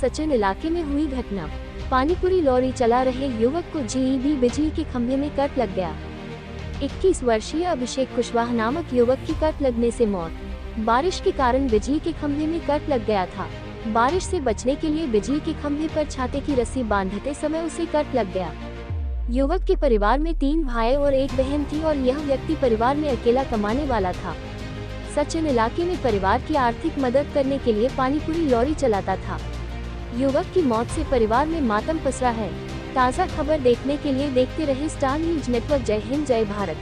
सचिन इलाके में हुई घटना। पानीपुरी लॉरी चला रहे युवक को जीईबी बिजली के खंभे में कट लग गया। 21 वर्षीय अभिषेक कुशवाहा नामक युवक की कट लगने से मौत। बारिश के कारण बिजली के खंभे में कट लग गया था। बारिश से बचने के लिए बिजली के खंभे पर छाते की रस्सी बांधते समय उसे कट लग गया। युवक के परिवार में 3 भाई और 1 बहन थी और यह व्यक्ति परिवार में अकेला कमाने वाला था। सचिन इलाके में परिवार की आर्थिक मदद करने के लिए पानीपुरी लॉरी चलाता था। युवक की मौत से परिवार में मातम पसरा है। ताज़ा खबर देखने के लिए देखते रहे स्टार न्यूज नेटवर्क। जय हिंद, जय भारत।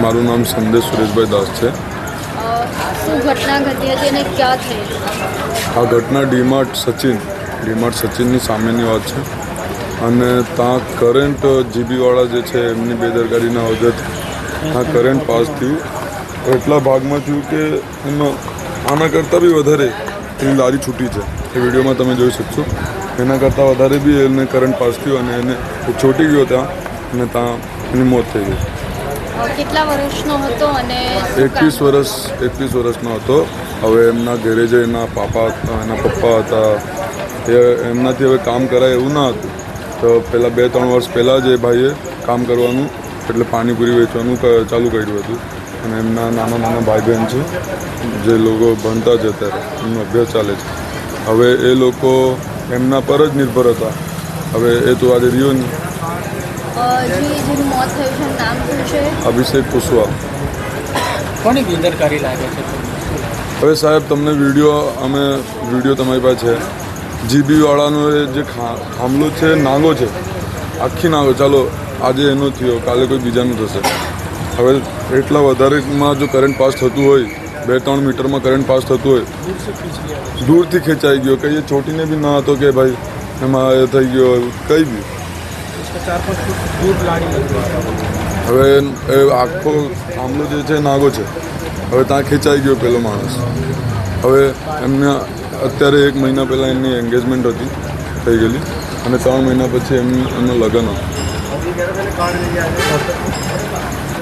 મારું નામ સંદેશ સુરેશભાઈ દાસ છે। શું ઘટના ઘટી હતી અને ક્યાં થઈ? આ ઘટના ડીમાર્ટ સચિનની સામેની વાત છે અને ત્યાં કરંટ જીબીવાળા જે છે એમની બેદરકારીના વજહથી આ કરંટ પાસ થયું। એટલા ભાગમાં થયું કે એમાં આના કરતાં બી વધારે એની લારી છૂટી છે। એ વિડીયોમાં તમે જોઈ શકશો। એના કરતાં વધારે બી એને કરંટ પાસ થયું અને એને છોટી ગયો ત્યાં અને ત્યાં એની મોત થઈ ગઈ। કેટલા વર્ષનો હતો અને 21 વર્ષનો હતો। હવે એમના ઘરે જે એના પપ્પા હતા એ એમનાથી હવે કામ કરાય એવું ના હતું। તો પહેલાં 2-3 વર્ષ પહેલાં જ એ ભાઈએ કામ કરવાનું એટલે પાણીપુરી વેચવાનું ચાલુ કર્યું હતું અને એમના નાના ભાઈ બહેન છે જે લોકો ભણતા છે અત્યારે એમનો અભ્યાસ ચાલે છે। હવે એ લોકો એમના પર જ નિર્ભર હતા। હવે એ તો આજે રહ્યો નહીં। જેનું મોત થયું છે નામ શું છે? અભિષેક કુશવાહા। કોની બેદરકારી લાગે છે? હવે સાહેબ તમને વિડીયો તમારી પાસે છે। જીબીવાળાનો એ જે થાંભલો છે નાગો છે, આખી નાગો। ચાલો આજે એનો થયો, કાલે કોઈ બીજાનું થશે। હવે એટલા વધારેમાં જો કરંટ પાસ થતું હોય, 2-3 મીટરમાં કરંટ પાસ થતું હોય, દૂરથી ખેંચાઈ ગયો, કંઈ ચોટીને બી ના હતો કે ભાઈ એમાં એ થઈ ગયો કંઈ બી। હવે એ આખો થાંભલો જે છે નાગો છે, હવે ત્યાં ખેંચાઈ ગયો પેલો માણસ। હવે એમને અત્યારે 1 મહિના પહેલાં એમની એન્ગેજમેન્ટ હતી થઈ ગયેલી અને 3 મહિના પછી એમનું લગ્ન હતું।